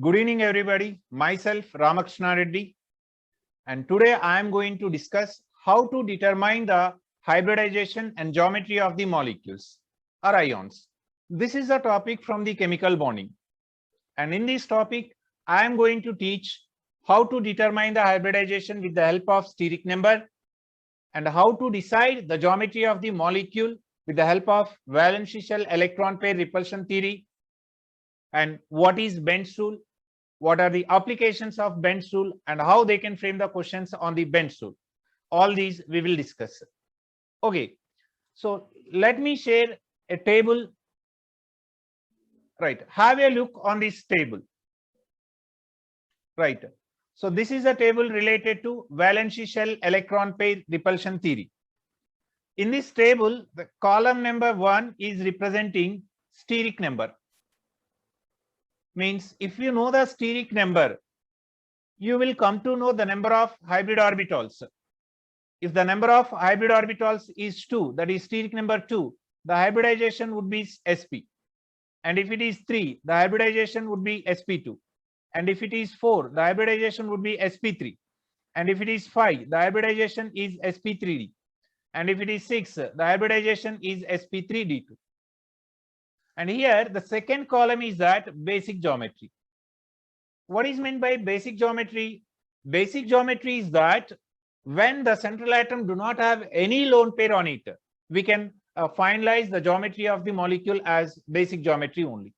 Good evening, everybody. Myself, Ramakrishna Reddy, and today I am going to discuss how to determine the hybridization and geometry of the molecules or ions. This is a topic from the chemical bonding. And in this topic, I am going to teach how to determine the hybridization with the help of steric number and how to decide the geometry of the molecule with the help of valence shell electron pair repulsion theory, and what is Benz rule, what are the applications of Benz rule, and how they can frame the questions on the Benz rule. All these we will discuss. Okay, so let me share a table. Right, have a look on this table. Right, so this is a table related to valence shell electron pair repulsion theory. In this table, the column number 1 is representing steric number. Means if you know the steric number, you will come to know the number of hybrid orbitals. If the number of hybrid orbitals is 2, that is steric number 2, the hybridization would be sp. And if it is 3, the hybridization would be sp2. And if it is 4, the hybridization would be sp3. And if it is 5, the hybridization is sp3d. And if it is 6, the hybridization is sp3d2. And here the second column is that basic geometry. What is meant by basic geometry? Basic geometry is that when the central atom do not have any lone pair on it, we can finalize the geometry of the molecule as basic geometry only.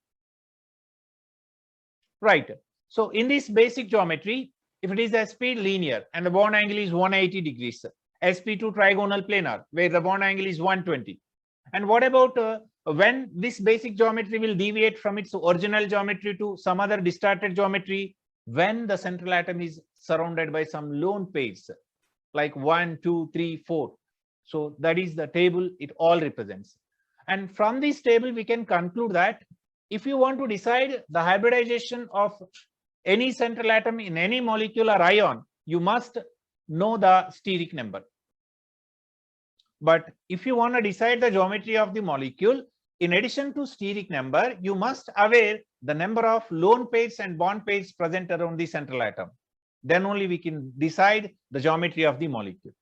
Right. So in this basic geometry, if it is sp linear and the bond angle is 180 degrees, sp2 trigonal planar where the bond angle is 120. And what about when this basic geometry will deviate from its original geometry to some other distorted geometry? When the central atom is surrounded by some lone pairs like 1, 2, 3, 4. So that is the table it all represents. And from this table, we can conclude that if you want to decide the hybridization of any central atom in any molecule or ion, you must know the steric number. But if you want to decide the geometry of the molecule, in addition to steric number, you must aware the number of lone pairs and bond pairs present around the central atom. Then only we can decide the geometry of the molecule.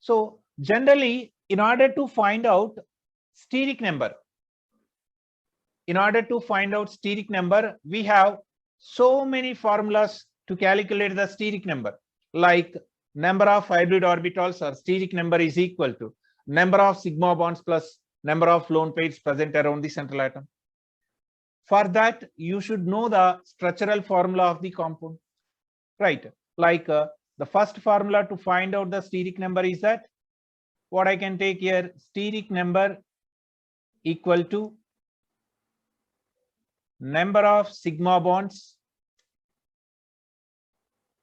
So generally, in order to find out steric number, we have so many formulas to calculate the steric number, like number of hybrid orbitals or steric number is equal to number of sigma bonds plus number of lone pairs present around the central atom. For that, you should know the structural formula of the compound. Right, like the first formula to find out the steric number is that what I can take here, steric number equal to number of sigma bonds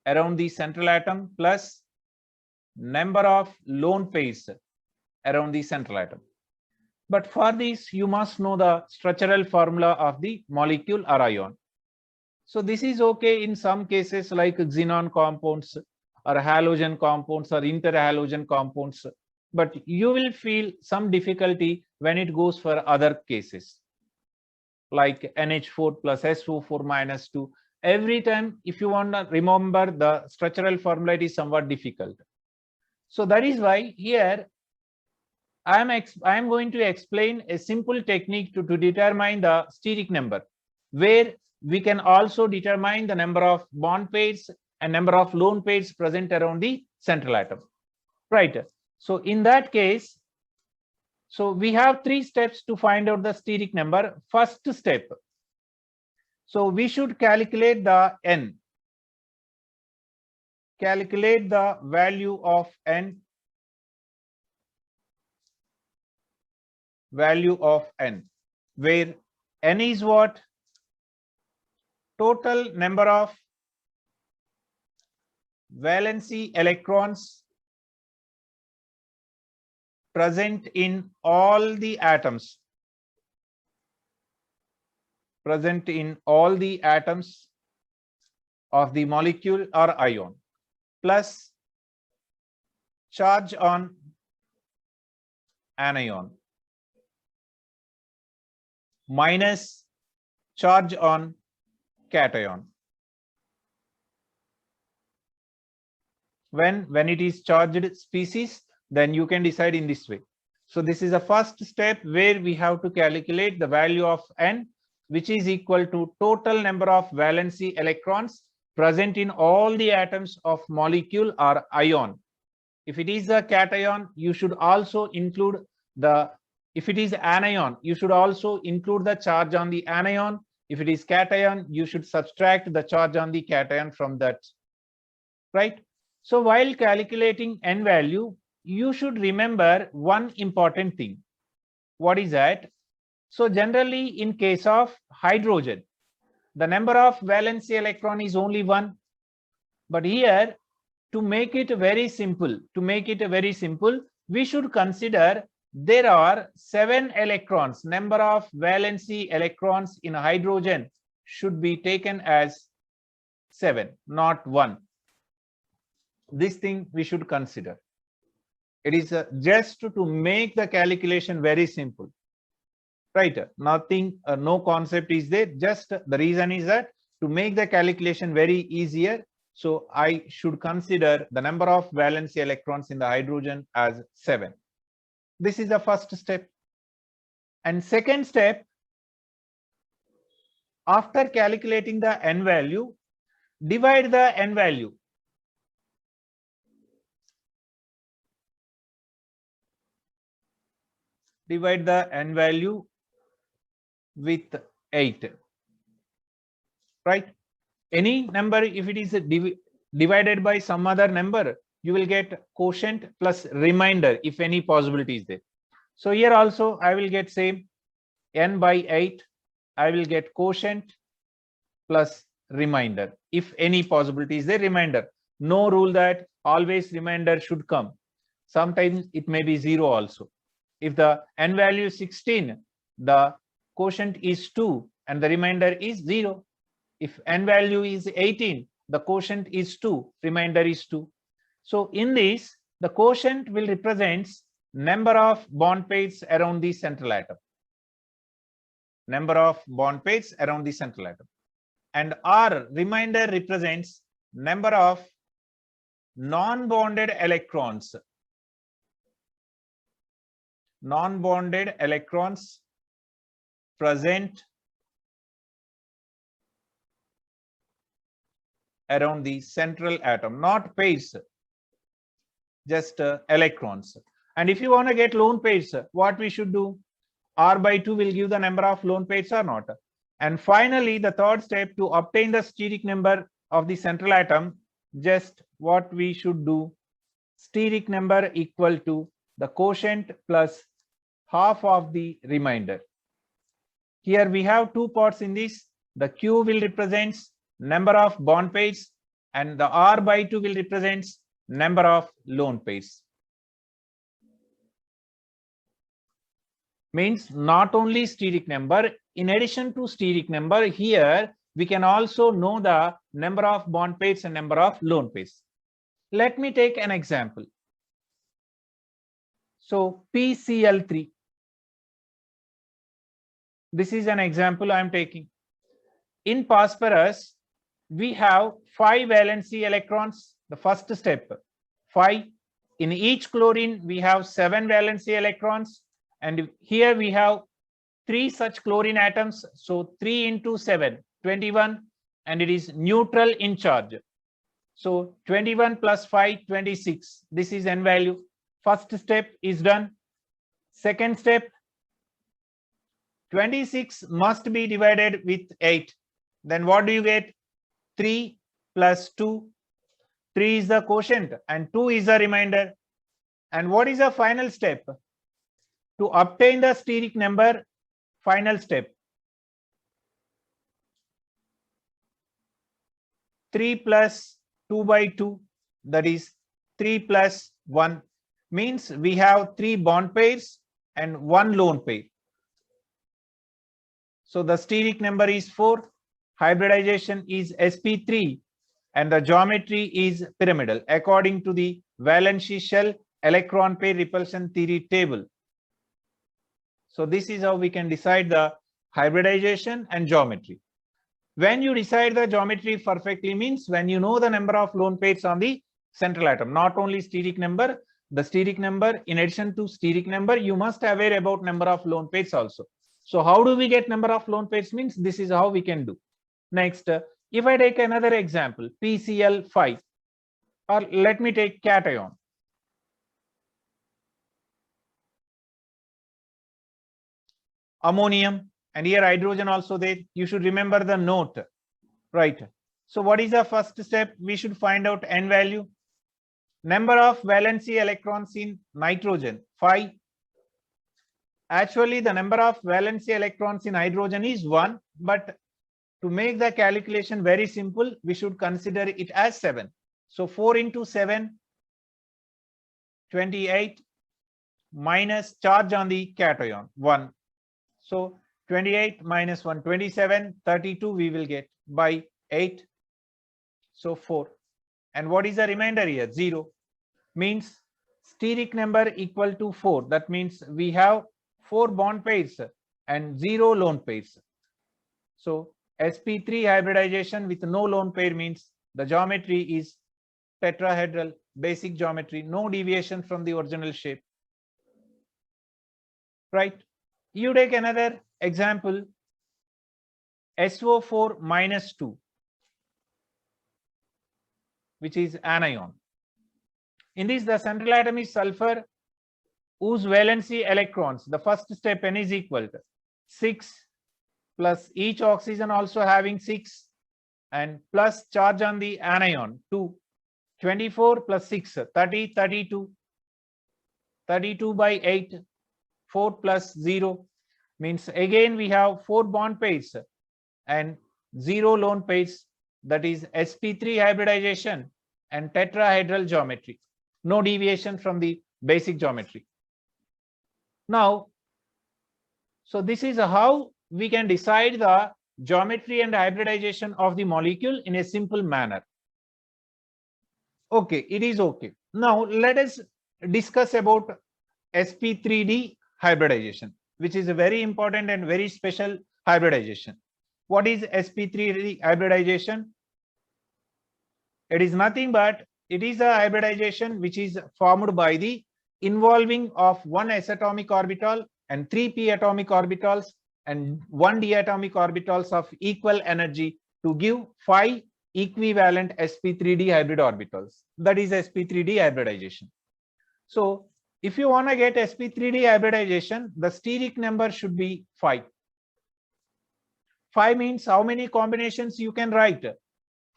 around the central atom plus number of lone pairs around the central atom. But for this, you must know the structural formula of the molecule or ion. So this is okay in some cases like xenon compounds or halogen compounds or interhalogen compounds, but you will feel some difficulty when it goes for other cases like NH4 plus SO4 minus 2. Every time, if you want to remember the structural formula, it is somewhat difficult. So that is why here I am going to explain a simple technique to determine the steric number, where we can also determine the number of bond pairs and number of lone pairs present around the central atom. Right. So in that case, so we have 3 steps to find out the steric number. First step, so we should calculate the n. Calculate the value of n. Value of n, where n is what? Total number of valency electrons present in all the atoms. Present in all the atoms of the molecule or ion, plus charge on anion, minus charge on cation. When it is charged species, then you can decide in this way. So this is the first step where we have to calculate the value of N, which is equal to total number of valency electrons present in all the atoms of molecule or ion. If it is a cation, you should also include if it is anion, you should also include the charge on the anion. If it is cation, you should subtract the charge on the cation from that, right? So while calculating N value, you should remember one important thing. What is that? So generally in case of hydrogen, the number of valency electron is only 1. But here, to make it very simple, we should consider there are 7 electrons. Number of valency electrons in hydrogen should be taken as 7, not 1. This thing we should consider. It is just to make the calculation very simple, right? Nothing, no concept is there. Just the reason is that to make the calculation very easier, so I should consider the number of valency electrons in the hydrogen as 7. This is the first step. And second step, after calculating the N value, divide the N value. Divide the N value with 8, right? Any number, if it is divided by some other number, you will get quotient plus remainder if any possibility is there. So here also I will get same N by 8. I will get quotient plus remainder if any possibility is there. Remainder, no rule that always remainder should come. Sometimes it may be 0 also. If the N value is 16, the quotient is 2 and the remainder is 0. If N value is 18, the quotient is 2, remainder is 2. So in this, the quotient will represent number of bond pairs around the central atom. Number of bond pairs around the central atom. And R, remainder, represents number of non-bonded electrons. Non-bonded electrons present around the central atom, not pairs, just electrons. And if you want to get lone pairs, what we should do? R by 2 will give the number of lone pairs or not. And finally, the third step, to obtain the steric number of the central atom, just what we should do? Steric number equal to the quotient plus half of the remainder. Here we have two parts in this. The Q will represent number of bond pairs and the R by 2 will represent number of lone pairs. Means not only steric number, in addition to steric number, here we can also know the number of bond pairs and number of lone pairs. Let me take an example. So PCl3. This is an example I am taking. In phosphorus, we have 5 valency electrons. The first step, 5. In each chlorine, we have 7 valency electrons. And here we have 3 such chlorine atoms. So 3 into 7, 21. And it is neutral in charge. So 21 plus 5, 26. This is N value. First step is done. Second step, 26 must be divided with 8. Then what do you get? 3 plus 2. 3 is the quotient and 2 is the remainder. And what is the final step? To obtain the steric number, final step. 3 plus 2 by 2, that is 3 plus 1, means we have 3 bond pairs and 1 lone pair. So the steric number is 4, hybridization is sp3, and the geometry is pyramidal according to the valency shell electron pair repulsion theory table. So this is how we can decide the hybridization and geometry. When you decide the geometry perfectly means when you know the number of lone pairs on the central atom, not only steric number, the steric number, in addition to steric number, you must aware about number of lone pairs also. So how do we get number of lone pairs means this is how we can do. Next, if I take another example, PCl5, or let me take cation. Ammonium, and here hydrogen also there. You should remember the note, right? So what is the first step? We should find out N value. Number of valency electrons in nitrogen, 5. Actually, the number of valency electrons in hydrogen is 1, but to make the calculation very simple, we should consider it as 7. So 4 into 7, 28, minus charge on the cation, 1. So 28 minus 1, 27, 32 we will get by 8. So 4. And what is the remainder here? 0. Means steric number equal to 4. That means we have 4 bond pairs and 0 lone pairs. So sp3 hybridization with no lone pair means the geometry is tetrahedral, basic geometry, no deviation from the original shape. Right? You take another example, SO4 minus 2, which is anion. In this, the central atom is sulfur, whose valency electrons, the first step N is equal to 6, plus each oxygen also having 6, and plus charge on the anion 2. 24 plus 6, 30, 32. 32 by 8, 4 plus 0. Means again we have 4 bond pairs and 0 lone pairs. That is sp3 hybridization and tetrahedral geometry. No deviation from the basic geometry. Now, so this is how we can decide the geometry and hybridization of the molecule in a simple manner. Okay, it is okay. Now let us discuss about sp3d hybridization, which is a very important and very special hybridization. What is sp3d hybridization? It is nothing but it is a hybridization which is formed by the involving of 1 s atomic orbital and 3 p atomic orbitals and 1 d atomic orbitals of equal energy to give 5 equivalent sp3d hybrid orbitals. That is sp3d hybridization. So if you want to get sp3d hybridization, the steric number should be 5. 5 means how many combinations you can write?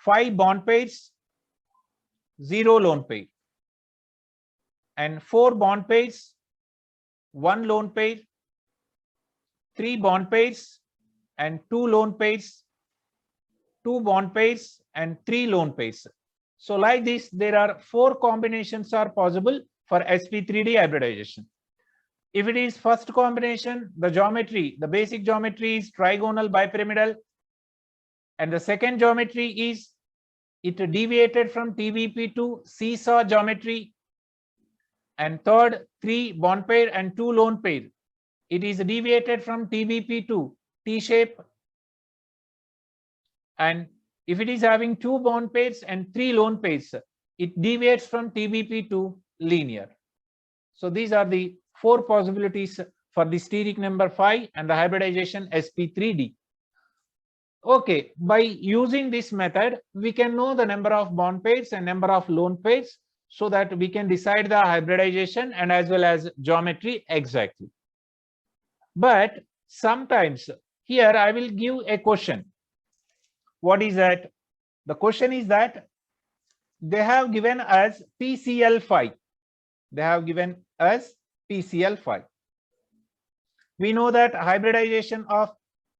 5 bond pairs, 0 lone pair, and 4 bond pairs, 1 lone pair, 3 bond pairs and 2 lone pairs, 2 bond pairs and 3 lone pairs. So like this, there are 4 combinations are possible for sp3d hybridization. If it is first combination, the geometry, the basic geometry is trigonal bipyramidal, and the second geometry is it deviated from TBP to seesaw geometry, and third 3 bond pair and 2 lone pair, it is deviated from TBP to T-shape, and if it is having 2 bond pairs and 3 lone pairs, it deviates from TBP to linear. So these are the 4 possibilities for the steric number 5 and the hybridization sp3d. Okay, by using this method, we can know the number of bond pairs and number of lone pairs so that we can decide the hybridization and as well as geometry exactly. But sometimes here I will give a question. What is that? The question is that they have given us PCl5. They have given us PCl5. We know that hybridization of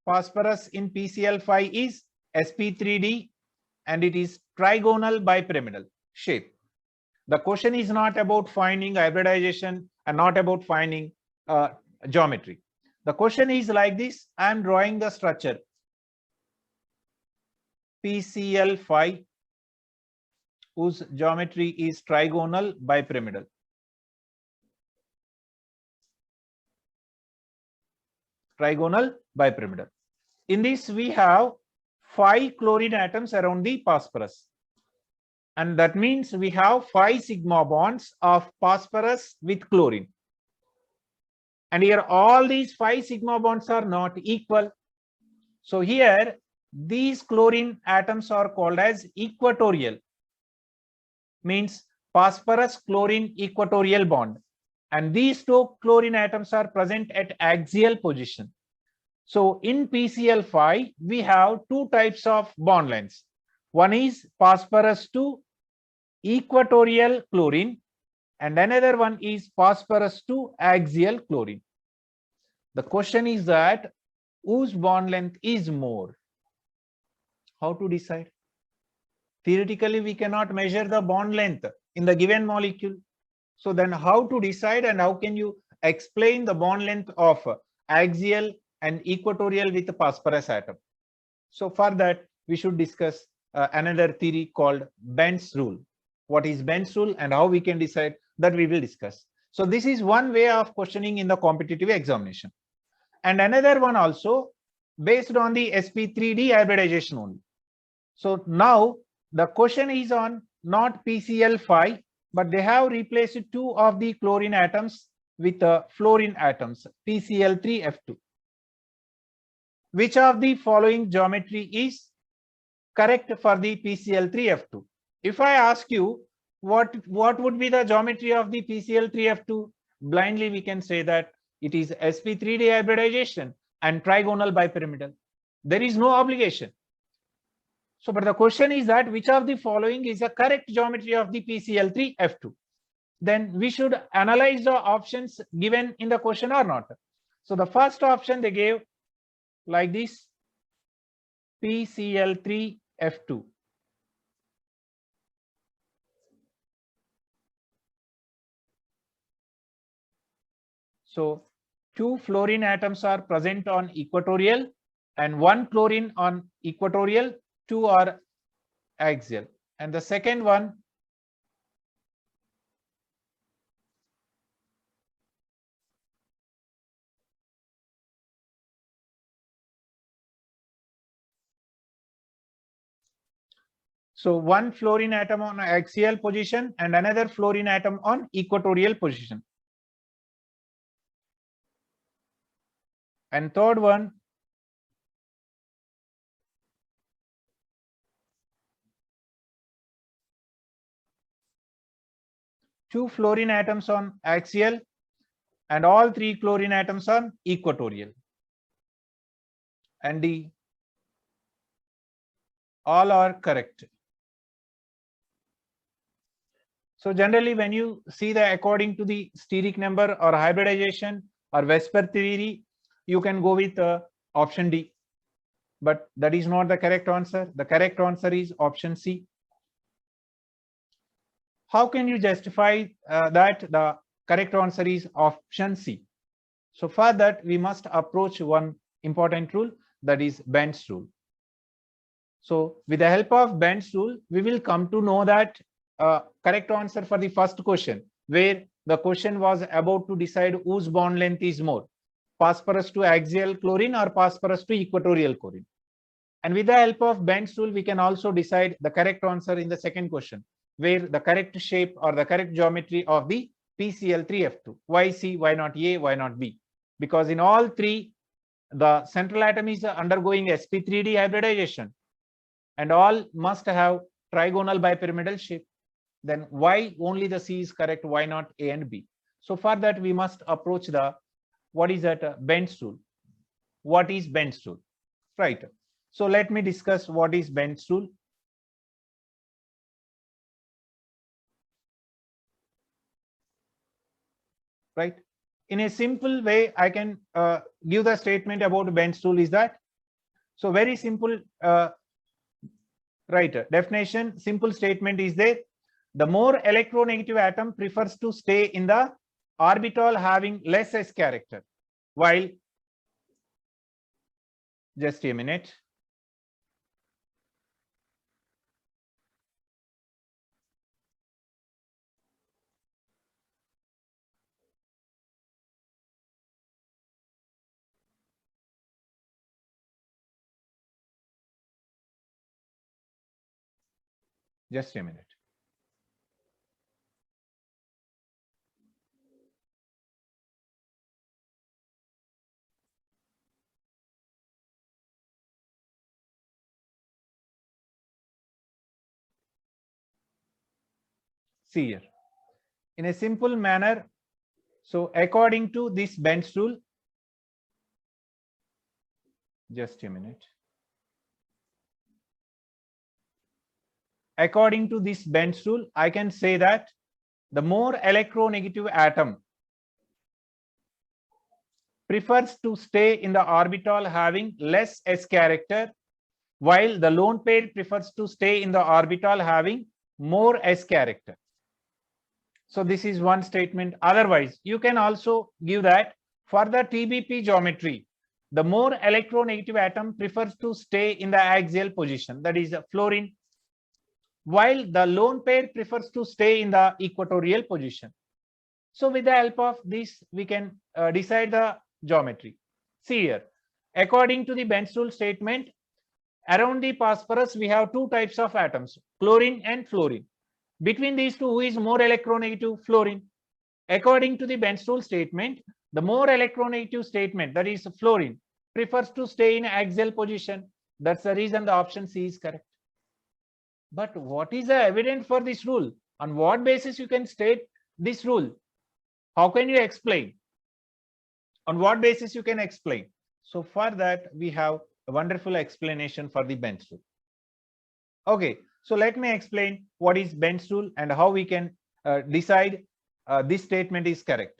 phosphorus in PCl5 is sp3d and it is trigonal bipyramidal shape. The question is not about finding hybridization and not about finding geometry. The question is like this. I am drawing the structure PCl5 whose geometry is trigonal bipyramidal. Trigonal bipyramidal. In this we have 5 chlorine atoms around the phosphorus. And that means we have 5 sigma bonds of phosphorus with chlorine. And here all these 5 sigma bonds are not equal. So here these chlorine atoms are called as equatorial, means phosphorus chlorine equatorial bond. And these two chlorine atoms are present at axial position. So in PCl5, we have two types of bond lengths. One is phosphorus to equatorial chlorine, and another one is phosphorus to axial chlorine. The question is that whose bond length is more? How to decide? Theoretically, we cannot measure the bond length in the given molecule. So then how to decide, and how can you explain the bond length of axial and equatorial with the phosphorus atom? So for that, we should discuss another theory called Bend's rule. What is Bend's rule and how we can decide, that we will discuss. So this is one way of questioning in the competitive examination. And another one also based on the sp3d hybridization only. So now the question is on not PCl5, but they have replaced 2 of the chlorine atoms with fluorine atoms, PCl3F2. Which of the following geometry is correct for the PCl3F2? If I ask you what would be the geometry of the PCl3F2, blindly we can say that it is sp3d hybridization and trigonal bipyramidal. There is no obligation. So, but the question is that which of the following is the correct geometry of the PCl3F2? Then we should analyze the options given in the question or not. So the first option they gave like this, PCl3F2. So 2 fluorine atoms are present on equatorial and 1 chlorine on equatorial, 2 are axial. And the second one, so 1 fluorine atom on axial position and another fluorine atom on equatorial position. And third one, two fluorine atoms on axial and all 3 chlorine atoms on equatorial. And D, all are correct. So generally, when you see the according to the steric number or hybridization or Vesper theory, you can go with option D. But that is not the correct answer. The correct answer is option C. How can you justify that the correct answer is option C? So for that, we must approach one important rule, that is Bend's rule. So with the help of Bend's rule, we will come to know that correct answer for the first question, where the question was about to decide whose bond length is more, phosphorus to axial chlorine or phosphorus to equatorial chlorine. And with the help of Bend's rule, we can also decide the correct answer in the second question, where the correct shape or the correct geometry of the PCl3F2. Why C, why not A, why not B? Because in all three, the central atom is undergoing sp3d hybridization and all must have trigonal bipyramidal shape. Then why only the C is correct, why not A and B? So for that, we must approach the, what is that, Bend's rule. What is Bend's rule? Right. So let me discuss what is Bend's rule. Right. In a simple way, I can give the statement about Bend's rule is that, so very simple, right, definition, simple statement is there. The more electronegative atom prefers to stay in the orbital having less S character, while, just a minute. Just a minute. See here, in a simple manner. So according to this Bent's rule, just a minute. According to this Bent's rule, I can say that the more electronegative atom prefers to stay in the orbital having less s character, while the lone pair prefers to stay in the orbital having more s character. So this is one statement. Otherwise, you can also give that for the TBP geometry, the more electronegative atom prefers to stay in the axial position, that is fluorine, while the lone pair prefers to stay in the equatorial position. So with the help of this, we can decide the geometry. See here, according to the Bent's rule statement, around the phosphorus, we have two types of atoms, chlorine and fluorine. Between these two, who is more electronegative? Fluorine. According to the Bent's rule statement, the more electronegative statement, that is fluorine, prefers to stay in axial position. That's the reason the option C is correct. But what is the evidence for this rule? On what basis you can state this rule? How can you explain? On what basis you can explain? So for that, we have a wonderful explanation for the Bent's rule. Okay, so let me explain what is Bent's rule and how we can decide this statement is correct.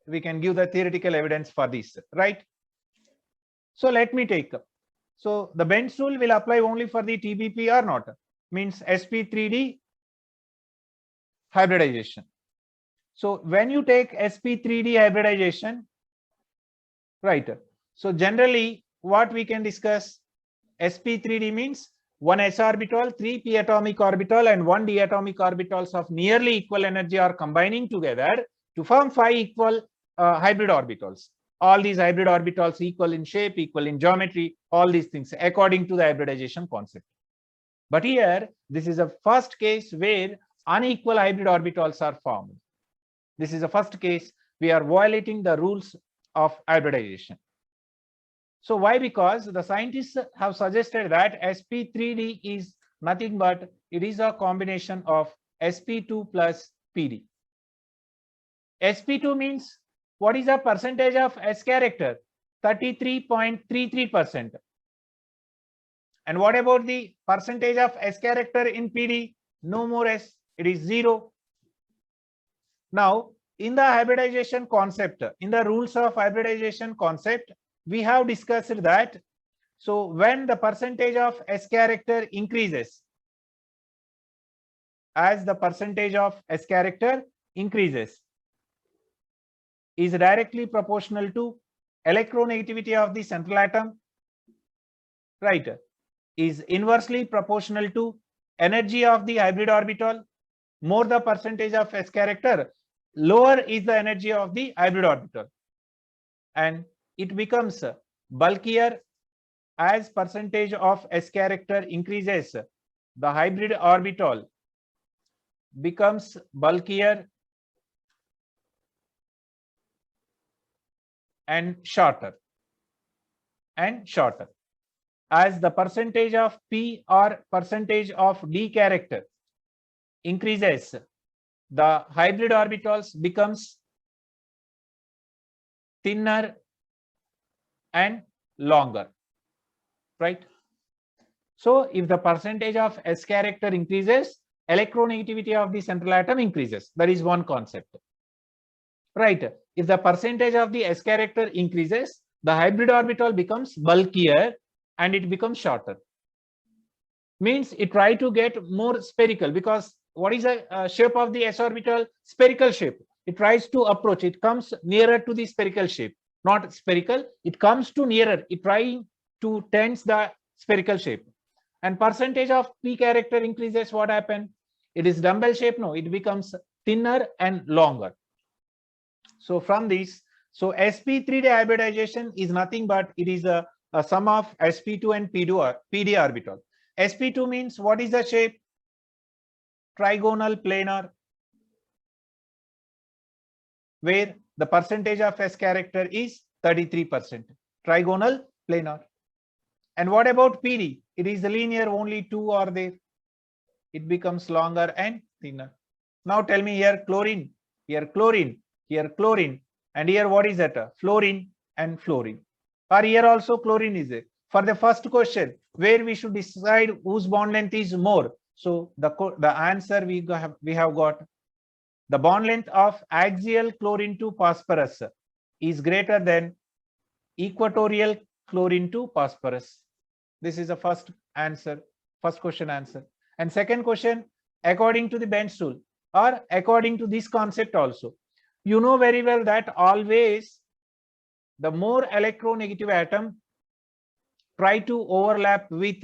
We can give the theoretical evidence for this, right? So let me take up. So the Bent's rule will apply only for the TBP or not? Means sp3d hybridization. So when you take sp3d hybridization, right? So generally what we can discuss, sp3d means one s orbital, 3 p atomic orbital and 1 d atomic orbitals of nearly equal energy are combining together to form 5 equal hybrid orbitals. All these hybrid orbitals equal in shape, equal in geometry, all these things according to the hybridization concept. But here, this is a first case where unequal hybrid orbitals are formed. This is the first case we are violating the rules of hybridization. So why? Because the scientists have suggested that sp3d is nothing but it is a combination of sp2 plus pd. sp2 means what is the percentage of s character? 33.33%. And what about the percentage of s character in pd? No more s, it is 0. Now in the hybridization concept, in the rules of hybridization concept, we have discussed that. So when the percentage of s character increases, as the percentage of s character increases, is directly proportional to electronegativity of the central atom, right? Is inversely proportional to energy of the hybrid orbital. More the percentage of s character, lower is the energy of the hybrid orbital, and it becomes bulkier as percentage of s character increases. The hybrid orbital becomes bulkier and shorter as the percentage of p or percentage of d character increases. The hybrid orbitals becomes thinner and longer, right? So if the percentage of s character increases, electronegativity of the central atom increases. That is one concept, right? If the percentage of the s character increases, the hybrid orbital becomes bulkier and it becomes shorter. Means it try to get more spherical, because what is the shape of the s orbital? Spherical shape. It tries to approach, it comes nearer to the spherical shape. Not spherical, it comes to nearer, it trying to tends the spherical shape. And percentage of p character increases, what happen? It is dumbbell shape? No, it becomes thinner and longer. So from this, so sp3d hybridization is nothing but it is a sum of sp2 and pd orbital. sp2 means what is the shape? trigonal planar, where the percentage of S character is 33%, trigonal planar. And what about PD? It is linear, only two are there. It becomes longer and thinner. Now tell me here chlorine, here chlorine, here chlorine, and here what is that? Fluorine and fluorine. Or here also chlorine is there. For the first question, where we should decide whose bond length is more. So the answer we have got, the bond length of axial chlorine to phosphorus is greater than equatorial chlorine to phosphorus. This is the first answer, first question answer. And second question, according to the bench rule or according to this concept also, you know very well that always the more electronegative atom try to overlap with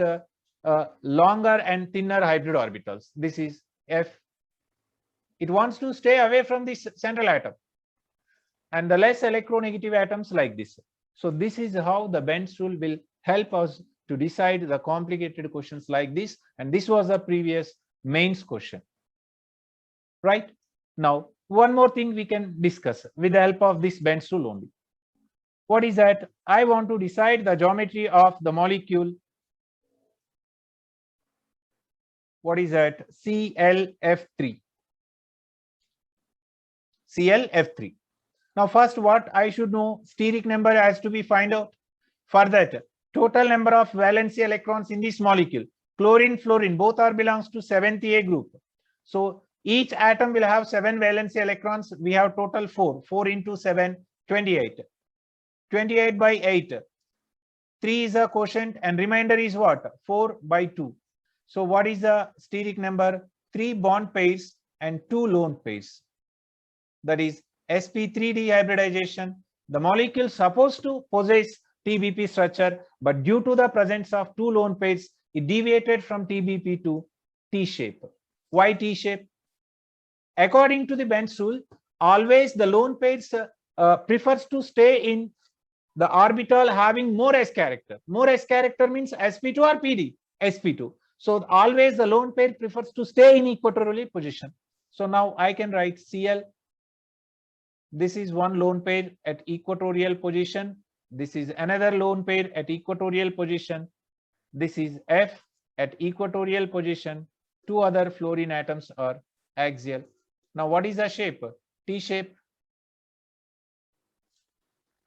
longer and thinner hybrid orbitals. This is F. It wants to stay away from this central atom and the less electronegative atoms like this. So this is how the bench rule will help us to decide the complicated questions like this. And this was the previous mains question. Right? Now, one more thing we can discuss with the help of this bench rule only. What is that? I want to decide the geometry of the molecule. What is that? ClF3. ClF3. Now, first, what I should know, steric number has to be find out. For that, total number of valency electrons in this molecule, chlorine, fluorine, both are belongs to 7th A group. So each atom will have 7 valency electrons. We have total 4. 4 into 7, 28. 28 by 8. 3 is a quotient and remainder is what? 4 by 2. So what is the steric number? 3 bond pairs and 2 lone pairs. That is sp3 dehybridization. The molecule supposed to possess TBP structure, but due to the presence of 2 lone pairs, it deviated from TBP to T shape. Why T shape? According to the bench rule, always the lone pairs prefers to stay in the orbital having more S character. More S character means sp2 or PD? sp2. So always the lone pair prefers to stay in equatorial position. So now I can write Cl. This is one lone pair at equatorial position. This is another lone pair at equatorial position. This is F at equatorial position. 2 other fluorine atoms are axial. Now what is the shape? T shape.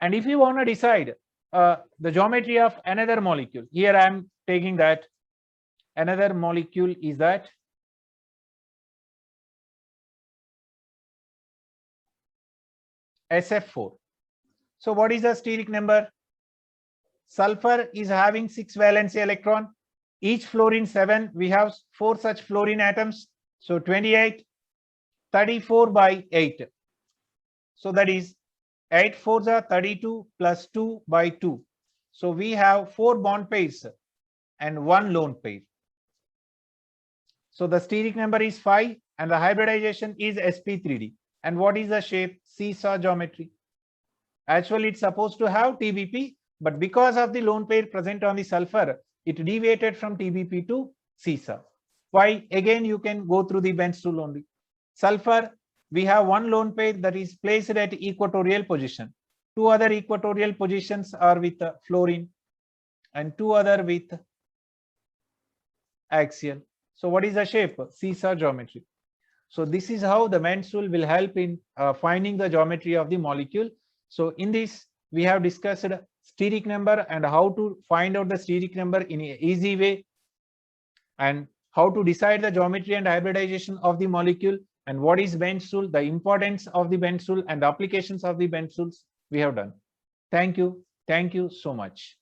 And if you want to decide the geometry of another molecule, here I am taking that another molecule is that SF4. So what is the steric number? Sulfur is having 6 valency electron, each fluorine 7. We have 4 such fluorine atoms. So 28, 34 by 8. So that is 8 4s are 32 plus 2 by 2. So we have 4 bond pairs and 1 lone pair. So the steric number is 5 and the hybridization is sp3d. And what is the shape? Seesaw geometry. Actually, it's supposed to have TBP, but because of the lone pair present on the sulfur, it deviated from TBP to seesaw. Why? Again, you can go through the bench rule only. Sulfur, we have 1 lone pair that is placed at equatorial position. 2 other equatorial positions are with fluorine and 2 other with axial. So what is the shape? Seesaw geometry. So this is how the bench rule will help in finding the geometry of the molecule. So in this, we have discussed steric number and how to find out the steric number in an easy way, and how to decide the geometry and hybridization of the molecule, and what is bench rule, the importance of the bench rule and the applications of the bench rules we have done. Thank you. Thank you so much.